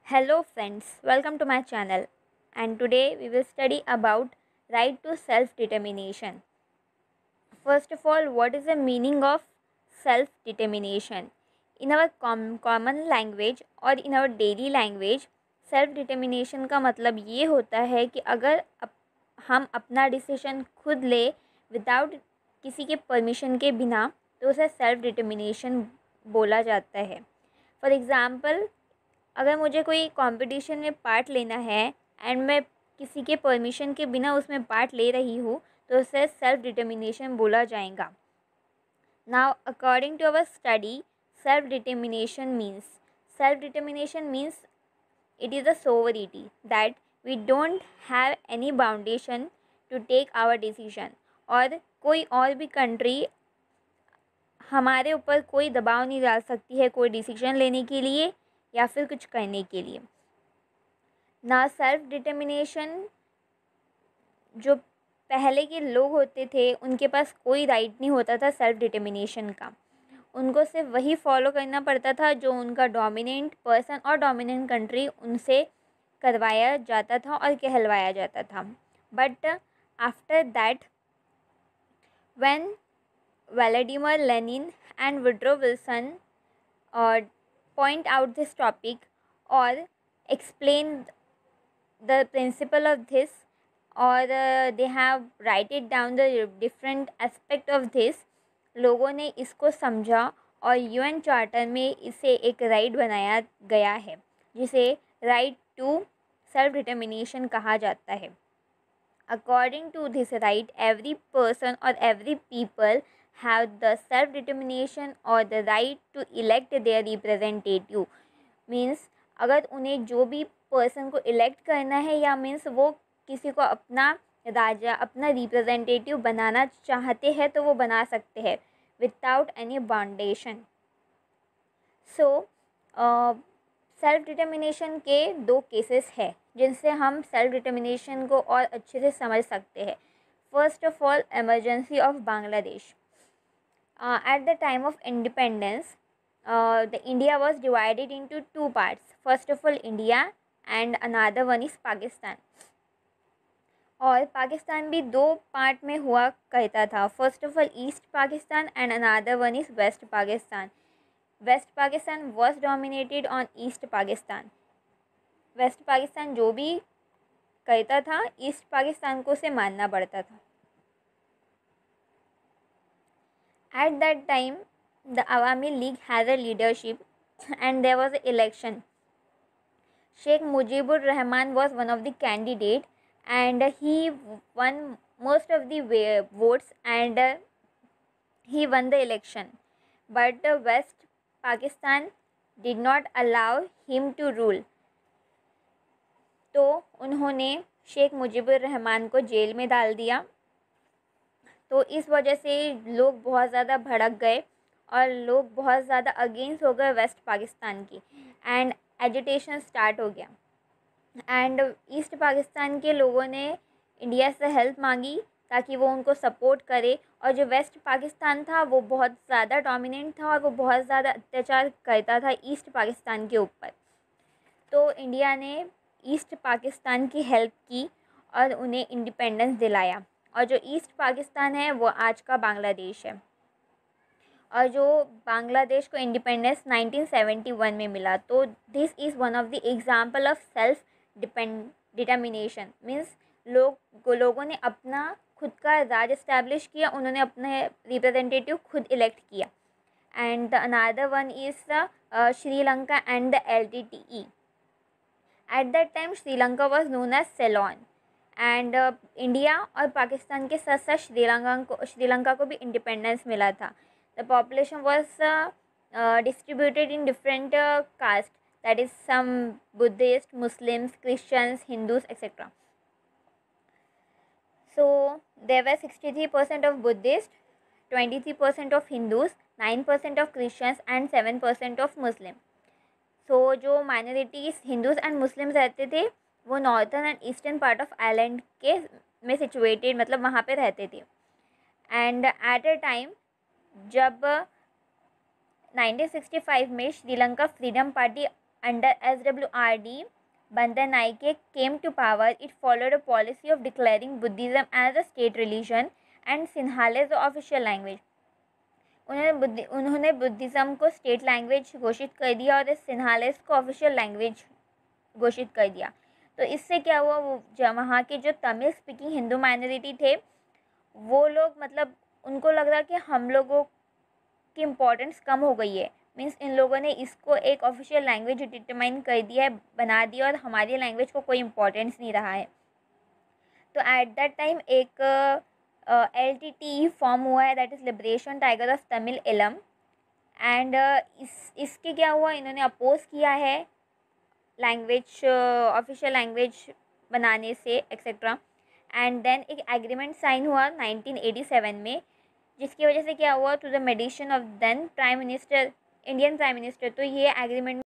Hello friends, welcome to my channel and today we will study about right to self-determination. First of all, what is the meaning of self-determination? In our common language और in our daily language, self-determination का मतलब ये होता है कि अगर हम अपना डिसीजन खुद ले विदाउट किसी के परमिशन के बिना तो उसे सेल्फ-डिटर्मिनेशन बोला जाता है. फॉर एग्ज़ाम्पल, अगर मुझे कोई कंपटीशन में पार्ट लेना है एंड मैं किसी के परमिशन के बिना उसमें पार्ट ले रही हूँ तो उसे सेल्फ डिटर्मिनेशन बोला जाएगा. Now according to our study, self determination means it is a sovereignty that we don't have any foundation to take our decision. और कोई और भी कंट्री हमारे ऊपर कोई दबाव नहीं डाल सकती है कोई डिसीजन लेने के लिए या फिर कुछ करने के लिए. ना सेल्फ डिटर्मिनेशन, जो पहले के लोग होते थे उनके पास कोई राइट नहीं होता था सेल्फ डिटर्मिनेशन का. उनको सिर्फ वही फॉलो करना पड़ता था जो उनका डोमिनेंट पर्सन और डोमिनेंट कंट्री उनसे करवाया जाता था और कहलवाया जाता था. But after that when Vladimir Lenin and Woodrow Wilson point out this topic or explain the principle of this, or they have write it down the different aspect of this. लोगों ने इसको समझा और यूएन चार्टर में इसे एक right बनाया गया है जिसे राइट टू सेल्फ डिटर्मिनेशन कहा जाता है. According to this right, every person और every people have the self determination or the right to elect their representative. Means अगर उन्हें जो भी पर्सन को इलेक्ट करना है या मीन्स वो किसी को अपना राजा अपना रिप्रेजेंटेटिव बनाना चाहते हैं तो वो बना सकते हैं विदाउट एनी बाउंडेशन. सो सेल्फ डिटर्मिनेशन के दो केसेस हैं जिनसे हम सेल्फ डिटर्मिनेशन को और अच्छे से समझ सकते हैं. First of all, emergency of Bangladesh. At the time of independence, the India was divided into two parts. First of all, India and another one is Pakistan. और पाकिस्तान भी दो पार्ट में हुआ करता था. First of all East Pakistan and another one is West Pakistan. West Pakistan was dominated on East Pakistan. West Pakistan जो भी करता था ईस्ट पाकिस्तान को उसे मानना पड़ता था. At that time, the Awami League had a leadership and there was an election. Sheikh Mujibur Rahman was one of the candidate and he won most of the votes and he won the election. But West Pakistan did not allow him to rule. तो उन्होंने शेख मुजीबुर रहमान को jail में डाल दिया. तो इस वजह से लोग बहुत ज़्यादा भड़क गए और लोग बहुत ज़्यादा अगेंस्ट हो गए वेस्ट पाकिस्तान की एंड एजिटेशन स्टार्ट हो गया. एंड ईस्ट पाकिस्तान के लोगों ने इंडिया से हेल्प मांगी ताकि वो उनको सपोर्ट करे. और जो वेस्ट पाकिस्तान था वो बहुत ज़्यादा डोमिनेंट था और वो बहुत ज़्यादा अत्याचार करता था ईस्ट पाकिस्तान के ऊपर. तो इंडिया ने ईस्ट पाकिस्तान की हेल्प की और उन्हें इंडिपेंडेंस दिलाया. और जो ईस्ट पाकिस्तान है वो आज का बांग्लादेश है. और जो बांग्लादेश को इंडिपेंडेंस 1971 में मिला. तो this is one of the example of self determination. Means लोगों ने अपना खुद का राज इस्टेब्लिश किया, उन्होंने अपने रिप्रेजेंटेटिव खुद इलेक्ट किया. And the another one is Sri Lanka and the LTTE. At that time Sri Lanka was known as Ceylon. And India और पाकिस्तान के साथ साथ श्रीलंका को भी इंडिपेंडेंस मिला था. The population was distributed in different caste, that is some Buddhist, Muslims, Christians, Hindus etcetera. So there were 63% of Buddhist, 23% of Hindus, 9% of Christians and 7% of Muslim. So जो minorities Hindus and Muslims रहते थे वो northern and eastern part of island के में situated, मतलब वहाँ पे रहते थे. एंड एट अ टाइम जब 1965 में Sri Lanka freedom party under SWRD Bandan Naike came to power, it followed a policy of declaring Buddhism as a state religion and Sinhala the official language. उन्होंने बुद्धिज़्म को state language घोषित कर दिया और सिन्हालिस को official language घोषित कर दिया। तो इससे क्या हुआ, वो वहाँ के जो तमिल स्पीकिंग हिंदू माइनॉरिटी थे वो लोग मतलब उनको लग रहा कि हम लोगों की इम्पोर्टेंस कम हो गई है, मीन्स इन लोगों ने इसको एक ऑफिशियल लैंग्वेज डिटरमाइन कर दिया है, बना दिया, और हमारी लैंग्वेज को कोई इम्पोर्टेंस नहीं रहा है। तो एट दैट टाइम एक LTTE फॉर्म हुआ है, that is liberation tiger of Tamil इलम। एंड इसके क्या हुआ, इन्होंने अपोज किया है लैंग्वेज ऑफिशियल लैंग्वेज बनाने से एक्सेट्रा। एंड देन एक एग्रीमेंट साइन हुआ 1987 में, जिसकी वजह से क्या हुआ, to the mediation of then prime minister, Indian prime minister. तो ये एग्रीमेंट